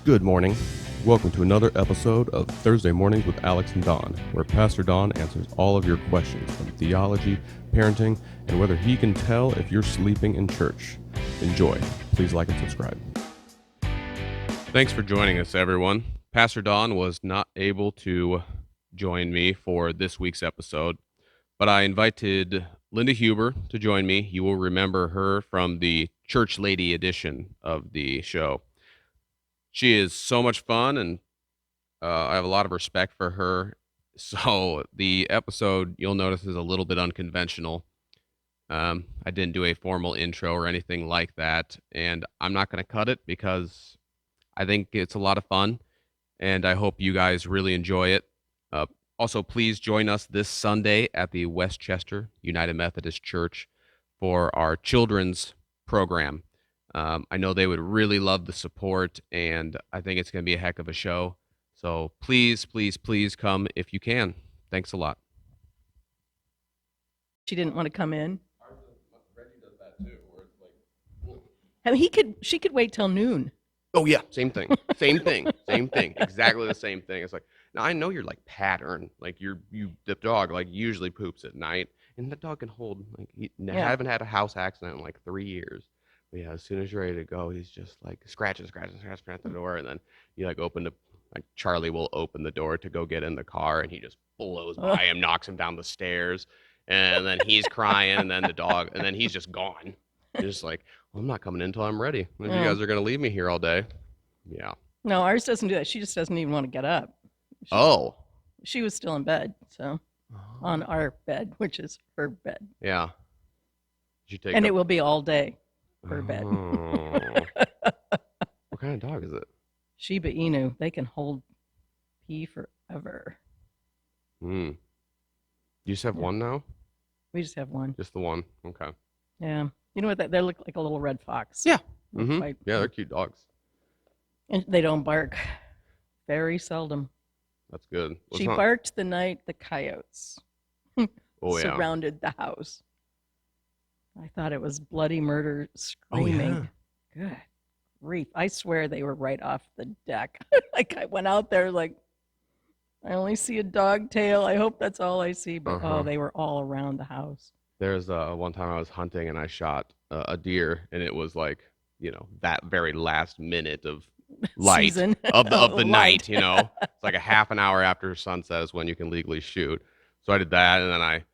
Good morning. Welcome to another episode of Thursday Mornings with Alex and Don, where Pastor Don answers all of your questions from theology, parenting, and whether he can tell if you're sleeping in church. Enjoy. Please like and subscribe. Thanks for joining us, everyone. Pastor Don was not able to join me for this week's episode, but I invited Linda Huber to join me. You will remember her from the Church Lady edition of the show. She is so much fun, and I have a lot of respect for her. So the episode, you'll notice, is a little bit unconventional. I didn't do a formal intro or anything like that, and I'm not going to cut it because I think it's a lot of fun, and I hope you guys really enjoy it. Also, please join us this Sunday at the Westchester United Methodist Church for our children's program. I know they would really love the support, and I think it's going to be a heck of a show. So please, please, please come if you can. Thanks a lot. She didn't want to come in. Reggie does that too, where it's like, I mean, she could wait till noon. oh yeah, same thing, same thing, exactly the same thing. It's like, now I know your like pattern, like the dog like usually poops at night, and the dog can hold like I haven't had a house accident in like 3 years. But yeah, as soon as you're ready to go, he's just like scratching at the door, and then you like Charlie will open the door to go get in the car, and he just blows by him, knocks him down the stairs, and then he's crying, and then the dog, and then he's just gone. He's just like, well, I'm not coming in until I'm ready. If you guys are gonna leave me here all day, yeah. No, ours doesn't do that. She just doesn't even want to get up. She was still in bed, so on our bed, which is her bed. Yeah. It will be all day. Her bed. What kind of dog is it? Shiba Inu. They can hold pee forever. You just have one now? We just have one. Just the one. Okay. Yeah. You know what? They look like a little red fox. Yeah. Yeah, they're cute dogs. And they don't bark. Very seldom. That's good. She barked the night the coyotes surrounded the house. I thought it was bloody murder screaming. Oh, yeah. Good grief. I swear they were right off the deck. Like I went out there like, I only see a dog tail. I hope that's all I see. But they were all around the house. There's one time I was hunting and I shot a deer, and it was like, that very last minute of light of the night, It's like a half an hour after sunset is when you can legally shoot. So I did that, and then I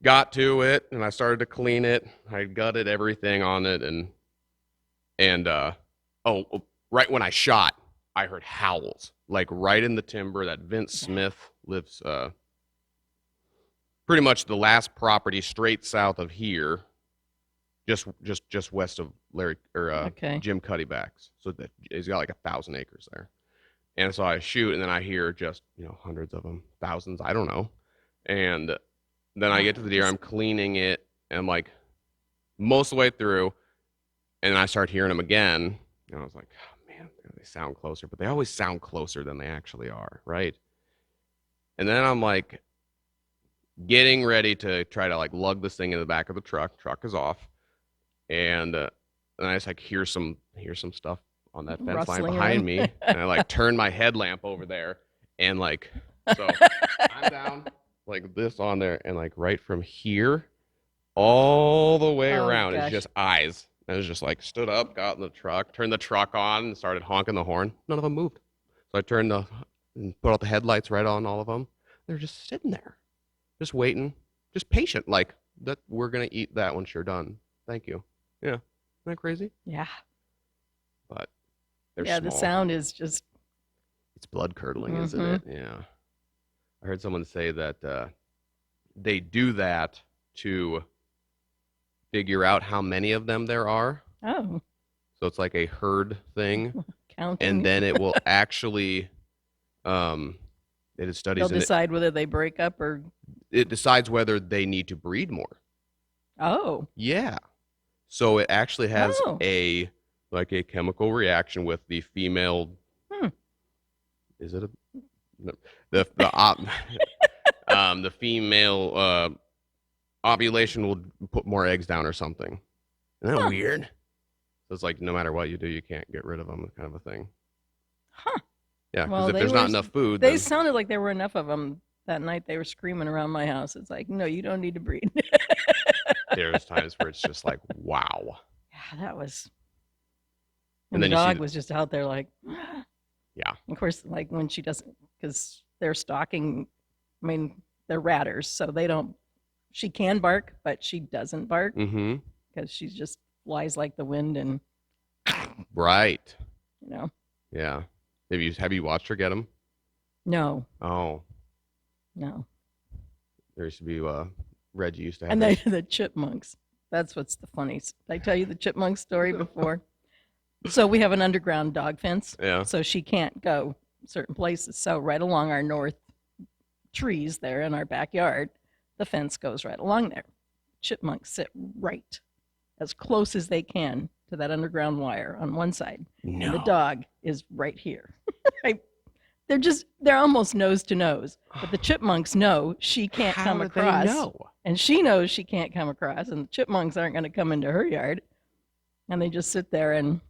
got to it, and I started to clean it. I gutted everything on it, and right when I shot, I heard howls, like right in the timber that Vince Smith lives, pretty much the last property straight south of here, just west of Larry or Jim Cuddyback's. So that he's got like 1,000 acres there, and so I shoot, and then I hear just hundreds of them, thousands, I don't know, and then I get to the deer, I'm cleaning it, and I'm like most of the way through, and I start hearing them again, and I was like, oh, man, they sound closer, but they always sound closer than they actually are, right? And then I'm like getting ready to try to like lug this thing in the back of the truck. Truck is off, and I just like hear some stuff on that fence line behind me, and I like turn my headlamp over there, and like so I'm down like this on there, and like right from here all the way around is just eyes. And it was just like stood up, got in the truck, turned the truck on, and started honking the horn. None of them moved. So I turned and put out the headlights right on all of them. They're just sitting there, just waiting, just patient, like that we're gonna eat that once you're done. Thank you. Yeah. Isn't that crazy? Yeah. But they're small. The sound is just, it's blood curdling, isn't it? Yeah. I heard someone say that they do that to figure out how many of them there are. Oh. So it's like a herd thing. Counting. And then it will actually, it is studies. They'll decide whether they break up or. It decides whether they need to breed more. Oh. Yeah. So it actually has a chemical reaction with the female. Is it the female ovulation will put more eggs down or something. Isn't that weird? So it's like no matter what you do, you can't get rid of them, kind of a thing. Huh. Yeah, because if there's not enough food, they sounded like there were enough of them that night. They were screaming around my house. It's like, no, you don't need to breed. There's times where it's just like, wow. Yeah, that was. And the dog was just out there like, yeah. Of course, like when she doesn't, because they're stalking. I mean, they're ratters, so they don't. She can bark, but she doesn't bark because she just flies like the wind and. Right. You know. Yeah. Have you watched her get them? No. Oh. No. There used to be Reggie used to have. And the chipmunks. That's what's the funniest. Did I tell you the chipmunk story before? So we have an underground dog fence. Yeah. So she can't go certain places. So right along our north trees there in our backyard, the fence goes right along there. Chipmunks sit right as close as they can to that underground wire on one side. No. And the dog is right here. They're almost nose to nose. But the chipmunks know she can't come across. They know? And she knows she can't come across. And the chipmunks aren't going to come into her yard. And they just sit there and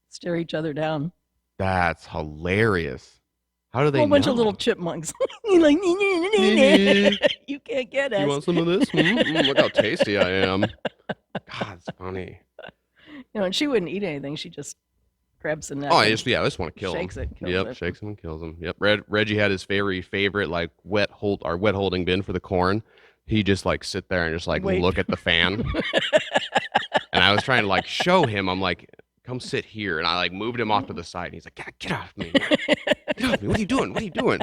stare each other down. That's hilarious. How do they know? A bunch of little chipmunks. Like, you can't get us. You want some of this? Look how tasty I am. God, it's funny. And she wouldn't eat anything. She just grabs the neck. Oh, I just want to kill him. Shakes it. Shakes him and kills him. Yep. Reggie had his favorite like wet holding bin for the corn. He just like sit there and just like look at the fan. And I was trying to like show him. I'm like, come sit here. And I like moved him off to the side. And he's like, get off me. Get off me. What are you doing?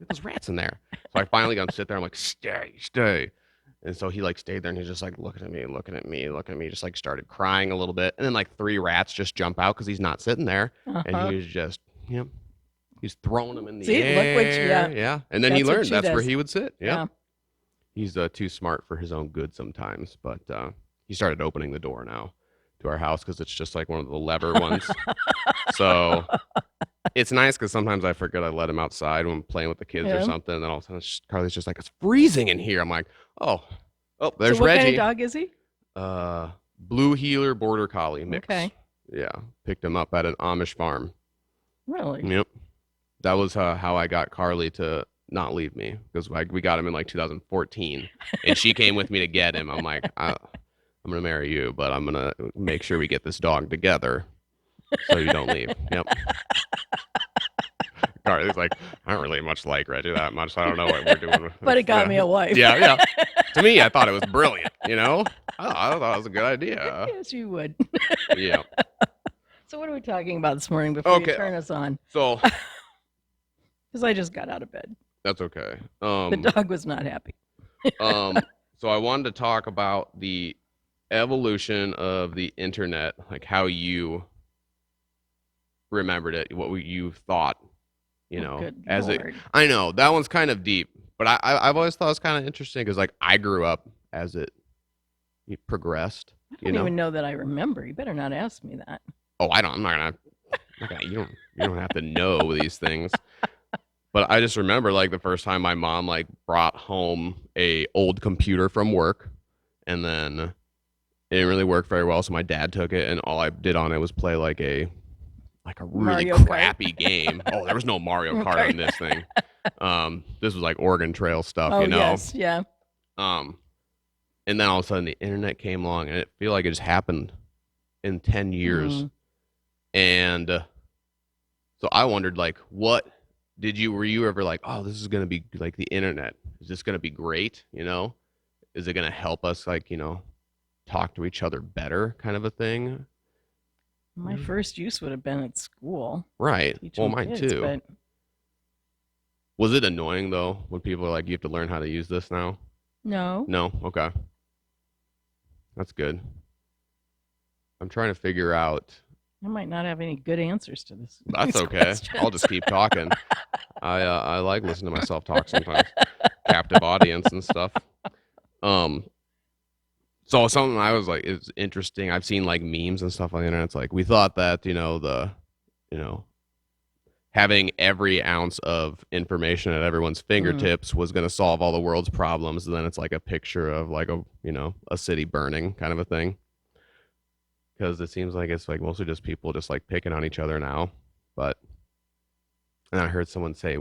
There's rats in there. So I finally got him to sit there. I'm like, stay. And so he like stayed there and he's just like looking at me, just like started crying a little bit. And then like 3 rats just jump out because he's not sitting there. And he was just, he's throwing them in the air. Yeah. And then he learned that's where he would sit. Yeah. He's too smart for his own good sometimes. But he started opening the door now to our house because it's just like one of the lever ones. So it's nice because sometimes I forget I let him outside when I'm playing with the kids or something. And then all of a sudden Carly's just like, it's freezing in here. I'm like, oh, there's Reggie. What kind of dog is he? Blue Heeler Border Collie mix. Okay. Yeah. Picked him up at an Amish farm. Really? Yep. That was how I got Carly to not leave me because we got him in like 2014 and she came with me to get him. I'm like, I'm going to marry you, but I'm going to make sure we get this dog together so you don't leave. Yep. Carly's like, I don't really much like Reggie that much. So I don't know what we're doing. But it got me a wife. Yeah. To me, I thought it was brilliant, I thought it was a good idea. Yes, you would. Yeah. So what are we talking about this morning before you turn us on? So. Because I just got out of bed. That's okay. The dog was not happy. So I wanted to talk about the evolution of the internet, like how you remembered it, what you thought, as Lord. I know that one's kind of deep, but I've always thought it's kind of interesting because like I grew up as it progressed. I don't even know that I remember. You better not ask me that. Oh, I don't. I'm not gonna. You don't have to know these things. But I just remember like the first time my mom like brought home a old computer from work, and then it didn't really work very well. So my dad took it, and all I did on it was play like a really Mario crappy Kart. game. Oh, there was no Mario Kart on this thing. This was like Oregon Trail stuff, Yes, yeah. And then all of a sudden the internet came along, and it feel like it just happened in 10 years. And so I wondered like, were you ever like, oh, this is going to be like the internet. Is this going to be great? Is it going to help us like, talk to each other better kind of a thing? My first use would have been at school. Right. Well, mine kids, too. But... Was it annoying though when people are like, you have to learn how to use this now? No. No? Okay. That's good. I'm trying to figure out. I might not have any good answers to this. That's okay. Questions. I'll just keep talking. I like listening to myself talk sometimes. Captive audience and stuff. So something I was like, it's interesting. I've seen like memes and stuff on the internet. It's like, we thought that, having every ounce of information at everyone's fingertips was going to solve all the world's problems. And then it's like a picture of like a city burning kind of a thing. Because it seems like it's like mostly just people just like picking on each other now. But And I heard someone say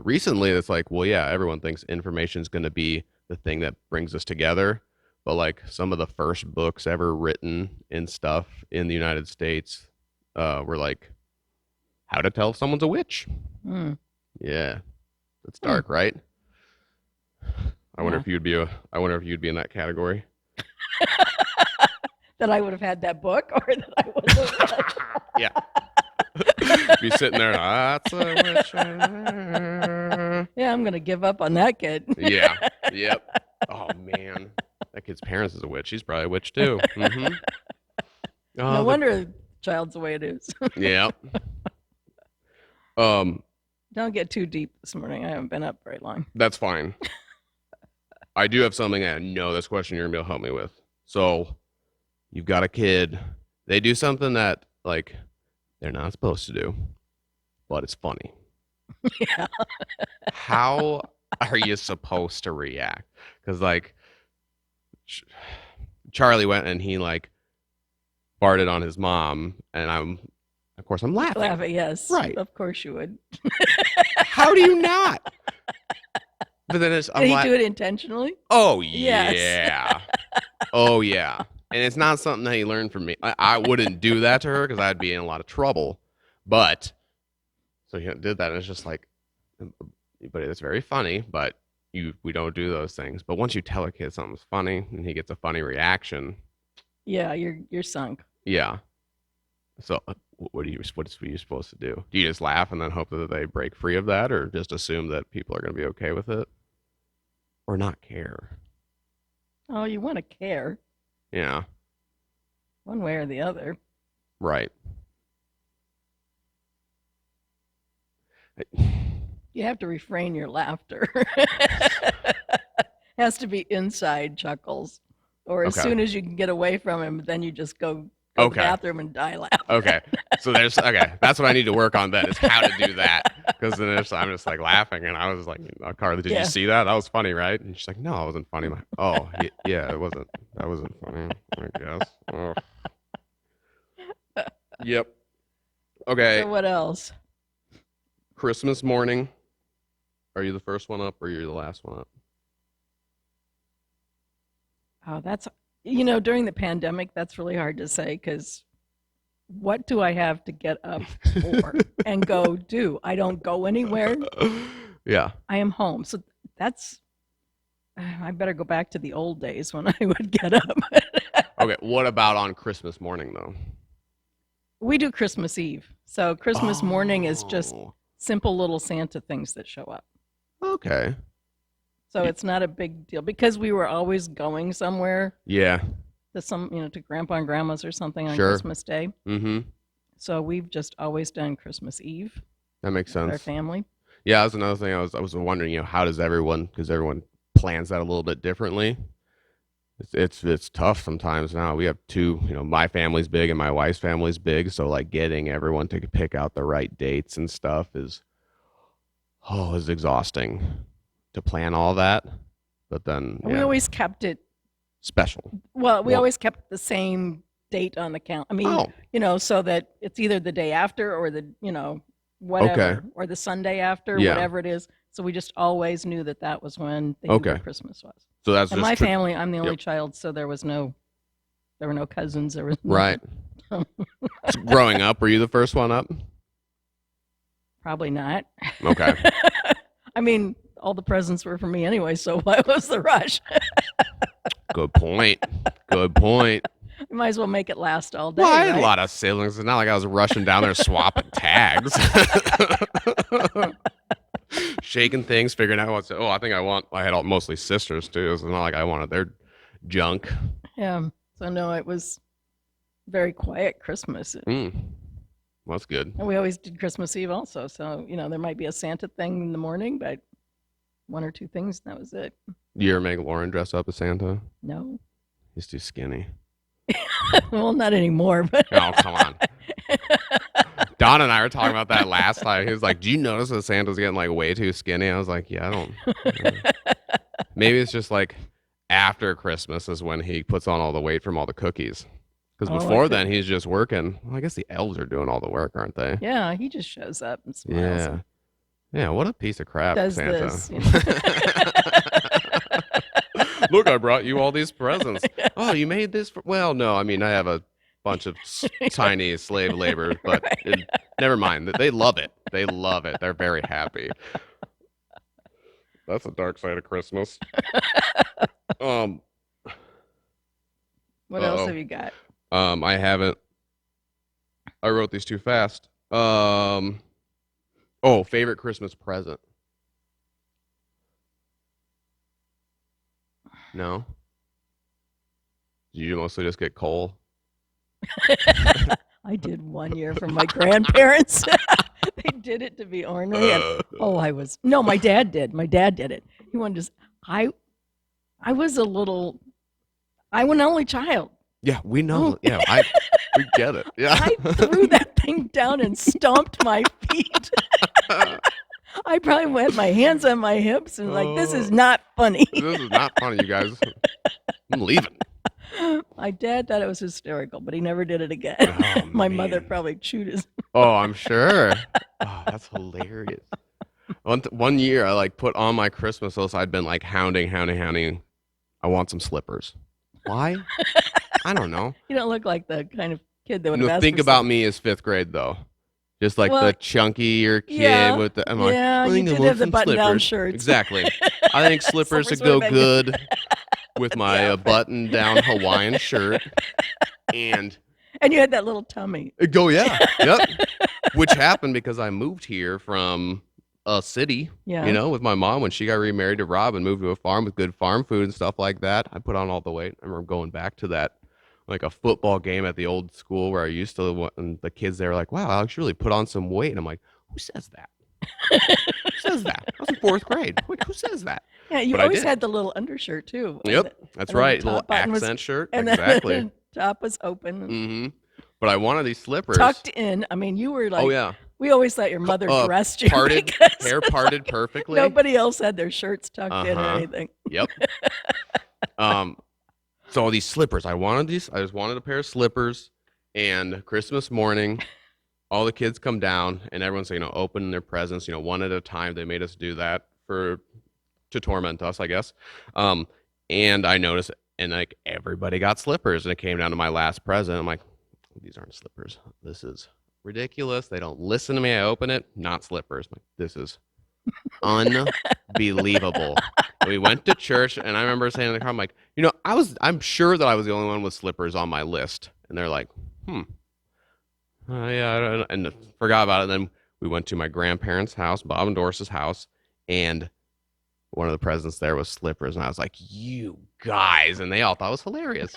recently, it's like, well, yeah, everyone thinks information is going to be the thing that brings us together. But like some of the first books ever written and stuff in the United States were like how to tell if someone's a witch. Mm. Yeah. That's dark, right? I wonder if you'd be in that category. That I would have had that book, or that I wasn't. Yeah. Be sitting there, that's a witch. Yeah, I'm gonna give up on that kid. Yeah. Yep. Oh man. That kid's parents is a witch. She's probably a witch too. Mm-hmm. Oh, no wonder the child's the way it is. Yeah. Don't get too deep this morning. I haven't been up very long. That's fine. I do have something I know this question you're gonna be able to help me with. So you've got a kid. They do something that like they're not supposed to do, but it's funny. Yeah. How are you supposed to react? Because like Charlie went and he like farted on his mom, and I'm laughing. Yes, right. Of course you would. How do you not? But then Did he do it intentionally? Oh yes. Yeah. Oh yeah. And it's not something that he learned from me. I wouldn't do that to her because I'd be in a lot of trouble. But so he did that, and it's just like, but it's very funny. But we don't do those things. But once you tell a kid something's funny and he gets a funny reaction, yeah, you're sunk. Yeah. So what are you supposed to do? Do you just laugh and then hope that they break free of that, or just assume that people are going to be okay with it, or not care? Oh, you want to care. Yeah. One way or the other. Right. You have to refrain your laughter. Has to be inside chuckles. Or as soon as you can get away from him, then you just go to the bathroom and die laughing. Okay. So that's what I need to work on then, is how to do that. Because then I'm just like laughing, and I was like, Carly, did you see that? That was funny, right? And she's like, no, it wasn't funny. I'm like, oh, yeah, it wasn't. That wasn't funny, I guess. Oh. Yep. Okay. So what else? Christmas morning. Are you the first one up, or are you the last one up? Oh, that's, during the pandemic, that's really hard to say, because what do I have to get up for and go do? I don't go anywhere. Yeah. I am home. So I better go back to the old days when I would get up. Okay. What about on Christmas morning, though? We do Christmas Eve. So Christmas morning is just simple little Santa things that show up. Okay. So it's not a big deal because we were always going somewhere. Yeah. To Grandpa and Grandma's or something on Christmas Day. Mm-hmm. So we've just always done Christmas Eve. That makes sense. With our family. Yeah, that was another thing I was wondering. How does everyone? Because everyone plans that a little bit differently. It's tough sometimes. Now we have two. My family's big and my wife's family's big. So like getting everyone to pick out the right dates and stuff is exhausting to plan all that. But then we always kept it special. Well, we always kept the same date on the calendar. I mean, so that it's either the day after or the whatever, or the Sunday after, whatever it is. So we just always knew that was when the Hebrew Christmas was. So that's and just my family. I'm the only child, so there were no cousins. There was right. Growing up, were you the first one up? Probably not. Okay. I mean, all the presents were for me anyway, so why was the rush? Good point. You might as well make it last all day. Well, I had right? a lot of siblings. It's not like I was rushing down there swapping tags. Shaking things, figuring out what's. I think I had mostly sisters too. It's not like I wanted their junk. Yeah. So no, it was very quiet Christmas. Well, that's good. And we always did Christmas Eve also. So, there might be a Santa thing in the morning, but one or two things, and that was it. You ever make Lauren dress up as Santa? No. He's too skinny. Well, not anymore, but. Oh, come on. Don and I were talking about that last time. He was like, do you notice that Santa's getting like way too skinny? I was like, yeah, I don't. Maybe it's just like after Christmas is when he puts on all the weight from all the cookies. Because before then, he's just working. Well, I guess the elves are doing all the work, aren't they? Yeah, he just shows up and smiles. Yeah. Yeah, what a piece of crap, does Santa. this. You know? Look, I brought you all these presents. Oh, you made this for... Well, no, I mean, I have a bunch of tiny slave laborers, but never mind. They love it. They love it. They're very happy. That's the dark side of Christmas. What else have you got? I haven't. I wrote these too fast. Favorite Christmas present. No. Did you mostly just get coal? I did one year from my grandparents. They did it to be ornery. And, my dad did. My dad did it. He wanted to. I was an only child. Yeah, we know. Yeah, we get it. Yeah. I threw that thing down and stomped my feet. I probably had my hands on my hips and this is not funny. This is not funny, you guys. I'm leaving. My dad thought it was hysterical, but he never did it again. Oh, my mother probably chewed his. Oh, I'm sure. Oh, that's hilarious. One year, I put on my Christmas list. I'd been hounding. I want some slippers. Why? I don't know. You don't look like the kind of kid that would have asked think for about something. me as 5th grade though. Just the chunkier kid with the. I'm you did have the button-down shirts. Exactly. I think slippers would go good with my button-down Hawaiian shirt, and you had that little tummy. Yeah, yep. Which happened because I moved here from a city, with my mom when she got remarried to Rob and moved to a farm with good farm food and stuff like that. I put on all the weight. I remember going back to that. A football game at the old school where I used to live, and the kids there were like, wow, Alex really put on some weight. And I'm like, who says that? Who says that? I was in 4th grade. Wait, who says that? Yeah, you always had the little undershirt too. Yep, that's right. Little accent shirt. And exactly. And the top was open. Mm-hmm. But I wanted these slippers. Tucked in. I mean, you were like, oh, yeah. We always thought your mother dressed you. Hair parted perfectly. Nobody else had their shirts tucked in or anything. Yep. So all these slippers, I just wanted a pair of slippers, and Christmas morning, all the kids come down, and everyone's, opening their presents, one at a time. They made us do that to torment us, I guess. And I noticed, and everybody got slippers, and it came down to my last present. I'm like, these aren't slippers. This is ridiculous. They don't listen to me. I open it, not slippers. I'm like, this is unbelievable. We went to church, and I remember saying in the car, I'm like, I'm sure that I was the only one with slippers on my list. And they're like, yeah, and forgot about it. And then we went to my grandparents' house, Bob and Doris's house, and one of the presents there was slippers. And I was like, you guys. And they all thought it was hilarious.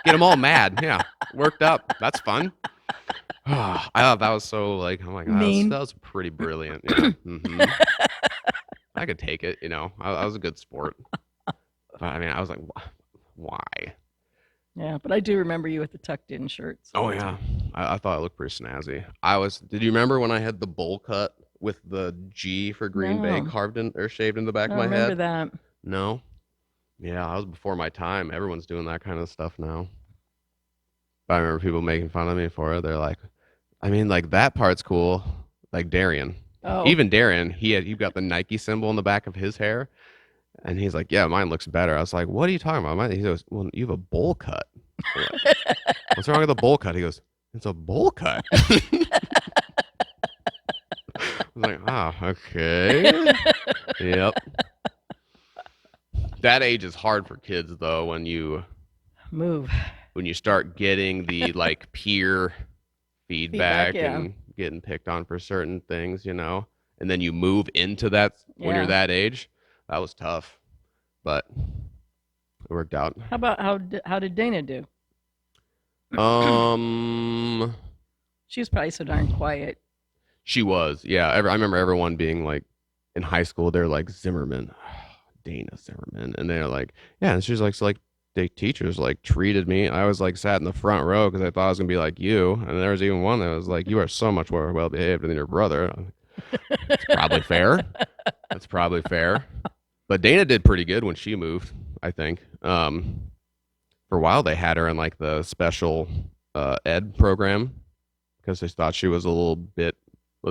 Get them all mad. Yeah, worked up. That's fun. I thought that was so I'm like, that was pretty brilliant. Yeah. Mm-hmm. I could take it, I was a good sport. But I mean, I was like, why? Yeah, but I do remember you with the tucked in shirts. Oh yeah, I thought it looked pretty snazzy. Did you remember when I had the bowl cut with the G for Green Bay carved in or shaved in the back of my head? I remember that. No? Yeah, I was before my time. Everyone's doing that kind of stuff now. But I remember people making fun of me for it. They're like, I mean, that part's cool. Darian. Oh. Even Darian, he got the Nike symbol in the back of his hair. And he's like, yeah, mine looks better. I was like, what are you talking about? He goes, well, you have a bowl cut. Like, what's wrong with the bowl cut? He goes, it's a bowl cut. I was like, oh, okay. Yep. That age is hard for kids, though, when you start getting the peer feedback and getting picked on for certain things, and then you move into that when you're that age. That was tough, but it worked out. How about how did Dana do? She was probably so darn quiet. She was, yeah. I remember everyone being in high school, they're like, Zimmerman, Dana Zimmerman, and they're like, yeah. And she's like, so the teachers treated me. I was sat in the front row because I thought I was gonna be like you, and there was even one that was like, you are so much more well behaved than your brother. It's probably fair. That's probably fair. But Dana did pretty good when she moved, I think. For a while, they had her in the special ed program because they thought she was a little bit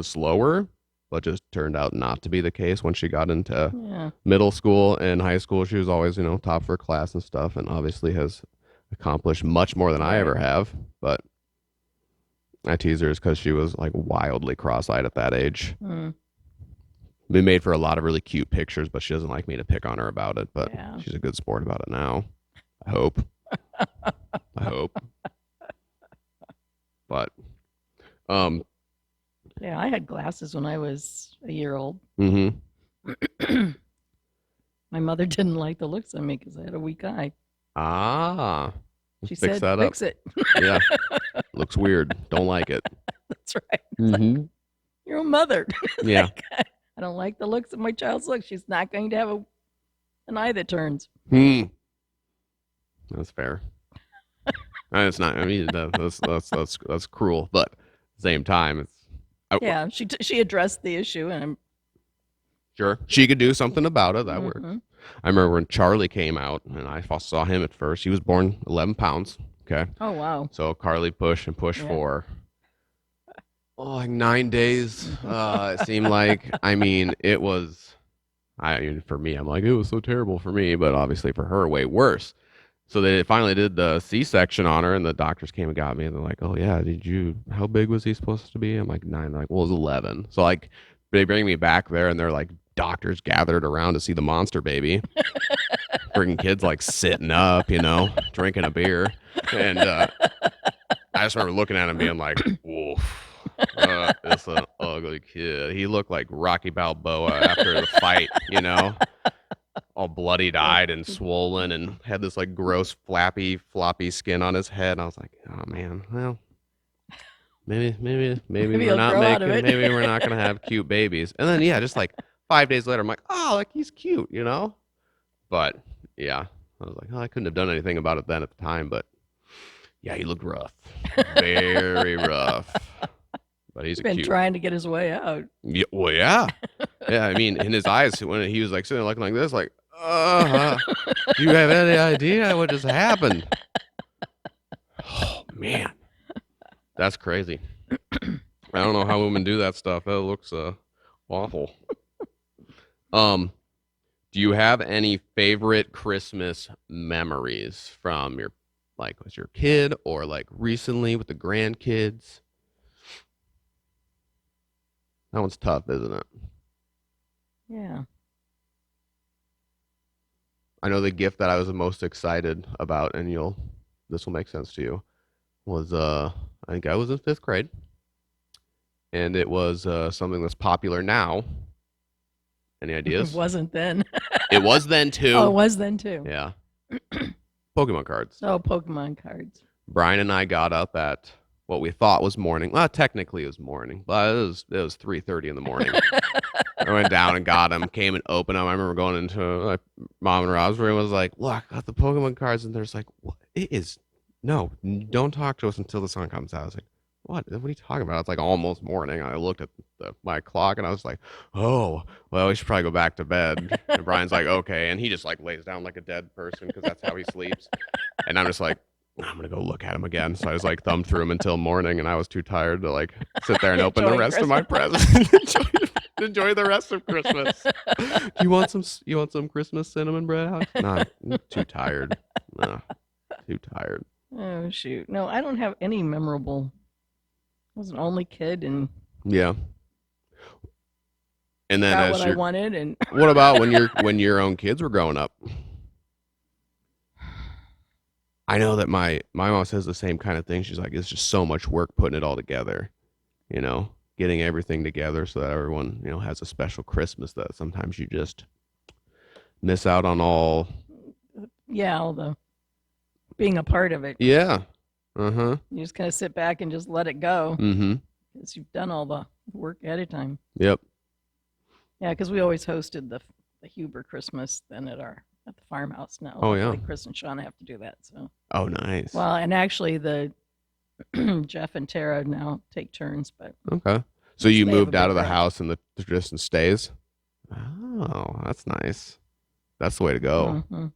slower. but just turned out not to be the case when she got into middle school and high school. She was always, top of her class and stuff, and obviously has accomplished much more than I ever have. But I tease her because she was like wildly cross-eyed at that age. We made for a lot of really cute pictures, but she doesn't like me to pick on her about it. But she's a good sport about it now. I hope. I hope. But, yeah, I had glasses when I was a year old. Mm-hmm. My mother didn't like the looks of me because I had a weak eye. Ah. She said, fix it. Yeah. Looks weird. Don't like it. That's right. Mm-hmm. Your own mother. Yeah. I don't like the looks of my child's look. She's not going to have an eye that turns. That's fair. It's not. I mean, that's cruel, but at the same time, it's. She addressed the issue, and I'm sure she could do something about it. That worked. I remember when Charlie came out, and I saw him at first. He was born 11 pounds. Okay. Oh wow. So Carly pushed for like 9 days. It seemed like. I mean, it was. For me, I'm like, it was so terrible for me, but obviously for her, way worse. So they finally did the C-section on her, and the doctors came and got me, and they're like, "Oh yeah, how big was he supposed to be?" I'm like 9. They're like, "Well, it was 11." So like, they bring me back there, and they're like, doctors gathered around to see the monster baby. Freaking kids like sitting up, drinking a beer, and I just remember looking at him being like, "Woof, it's an ugly kid." He looked like Rocky Balboa after the fight, all bloody-eyed and swollen, and had this like gross floppy skin on his head. And I was like, oh man, well, maybe we're not gonna have cute babies. And then just like 5 days later, I'm like, oh, like he's cute, But yeah, I was like, oh, I couldn't have done anything about it then at the time, but yeah, he looked rough, very rough. But he's been trying to get his way out. Yeah, well, yeah. I mean, in his eyes, when he was like sitting there looking like this, like, do you have any idea what just happened? Oh man, that's crazy. I don't know how women do that stuff. That looks awful. Do you have any favorite Christmas memories from your was your kid or like recently with the grandkids? That one's tough, isn't it? Yeah. I know the gift that I was the most excited about, and this will make sense to you, was I think I was in 5th grade, and it was something that's popular now. Any ideas? It wasn't then. It was then too. Oh, it was then too. Yeah. Pokemon cards. Oh, Pokemon cards. Brian and I got up at what we thought was morning. Well, technically it was morning, but it was 3:30 in the morning. I went down and got them, came and opened them. I remember going into Mom and Rob's room and was like, look, I got the Pokemon cards. And there's like, what? No, don't talk to us until the sun comes out. I was like, what are you talking about? It's like almost morning. I looked at my clock and I was like, oh, well, we should probably go back to bed. And Brian's like, okay. And he just like lays down like a dead person because that's how he sleeps. And I'm just like, I'm going to go look at him again. So I just like thumbed through him until morning, and I was too tired to like sit there and open the rest of my presents. Enjoy the rest of Christmas. You want some Christmas cinnamon bread, Alex? No, I'm too tired. No, too tired. Oh shoot. No, I don't have any memorable. I was an only kid, and yeah. And then got what I wanted. And what about when your own kids were growing up? I know that my mom says the same kind of thing. She's like, it's just so much work putting it all together, getting everything together so that everyone, has a special Christmas that sometimes you just miss out on all. Yeah, all the being a part of it. Yeah. Uh-huh. You just kind of sit back and just let it go. Mm-hmm. Because you've done all the work ahead of time. Yep. Yeah, because we always hosted the Huber Christmas then at the farmhouse now. Oh yeah. Chris and Shauna have to do that. So. Oh, nice. Well, and actually the Jeff and Tara now take turns, but. Okay. So you moved out of the house and the tradition stays? Oh, that's nice. That's the way to go. Mm-hmm.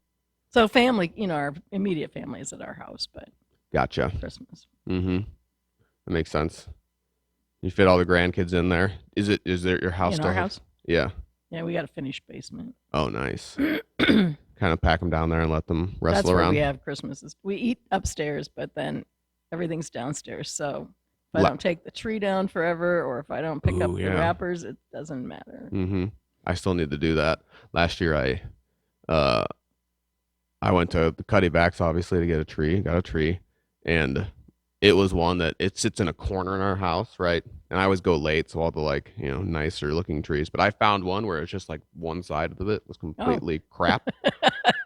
So family, our immediate family is at our house, but. Gotcha. Christmas. Mm-hmm. That makes sense. You fit all the grandkids in there. Is there your house? In our house? Yeah. Yeah, we got a finished basement. Oh, nice. Kind of pack them down there and let them wrestle That's around. Where we have Christmases. We eat upstairs, but then everything's downstairs. So if I don't take the tree down forever, or if I don't pick up the wrappers, it doesn't matter. Mm-hmm. I still need to do that. Last year, I went to the Cuttybacks, obviously, to get a tree. Got a tree, and it was one that it sits in a corner in our house, right? And I always go late, so all the nicer looking trees. But I found one where it's just like one side of it was completely crap.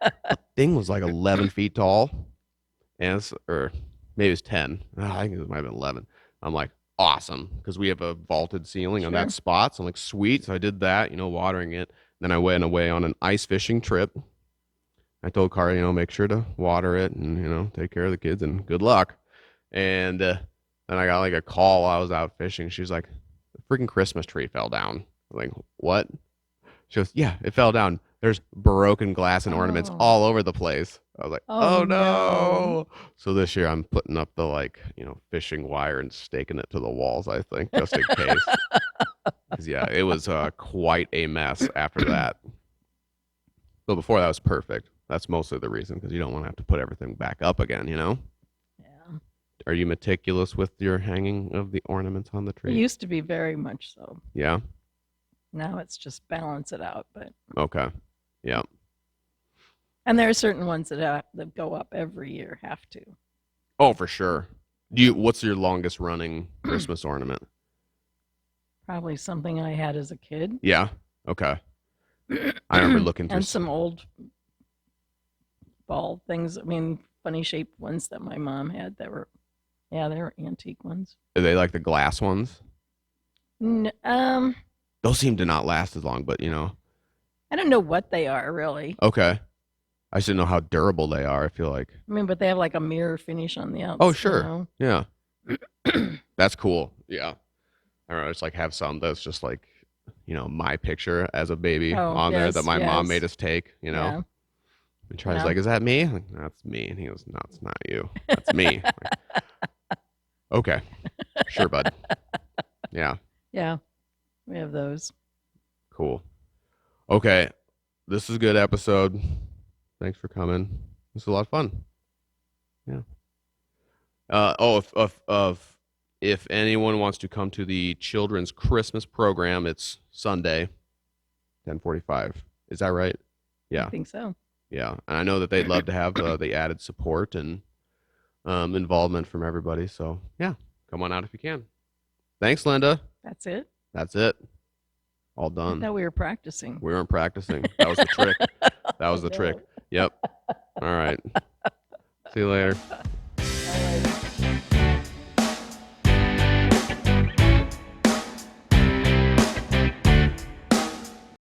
The thing was like 11 feet tall, or maybe it's 10. I think it might have been 11. I'm like, awesome, because we have a vaulted ceiling on that spot. So I'm like, sweet. So I did that, watering it. Then I went away on an ice fishing trip. I told Cara, make sure to water it and, take care of the kids and good luck. And then I got like a call while I was out fishing. She's like, the freaking Christmas tree fell down. I'm like, what? She goes, yeah, it fell down. There's broken glass and ornaments all over the place. I was like, oh no. So this year I'm putting up the fishing wire and staking it to the walls, I think, just in case. Because it was quite a mess after that. But before that was perfect. That's mostly the reason, because you don't want to have to put everything back up again, Yeah. Are you meticulous with your hanging of the ornaments on the tree? It used to be very much so. Yeah. Now it's just balance it out, but okay. Yeah. And there are certain ones that go up every year, have to. Oh, for sure. What's your longest running Christmas ornament? Probably something I had as a kid. Yeah. Okay. I remember looking through and some old ball things. I mean, funny shaped ones that my mom had that were, they were antique ones. Are they like the glass ones? Those seem to not last as long, but I don't know what they are really. Okay. I just didn't know how durable they are, I feel like. I mean, but they have like a mirror finish on the outside. Oh, sure. Yeah. That's cool. Yeah. I don't know, just like have some that's just like, my picture as a baby on there that my mom made us take, Yeah. And Charlie's like, is that me? I'm like, that's me. And he goes, no, it's not you. That's me. Like, okay. Sure, bud. Yeah. Yeah. We have those. Cool. Okay. This is a good episode. Thanks for coming. This is a lot of fun. Yeah. If anyone wants to come to the children's Christmas program, it's Sunday, 10:45. Is that right? Yeah. I think so. Yeah. And I know that they'd love to have the added support and involvement from everybody. So, yeah, come on out if you can. Thanks, Linda. That's it? That's it. All done. I thought we were practicing. We weren't practicing. That was the trick. That was the trick. Yep. All right. See you later.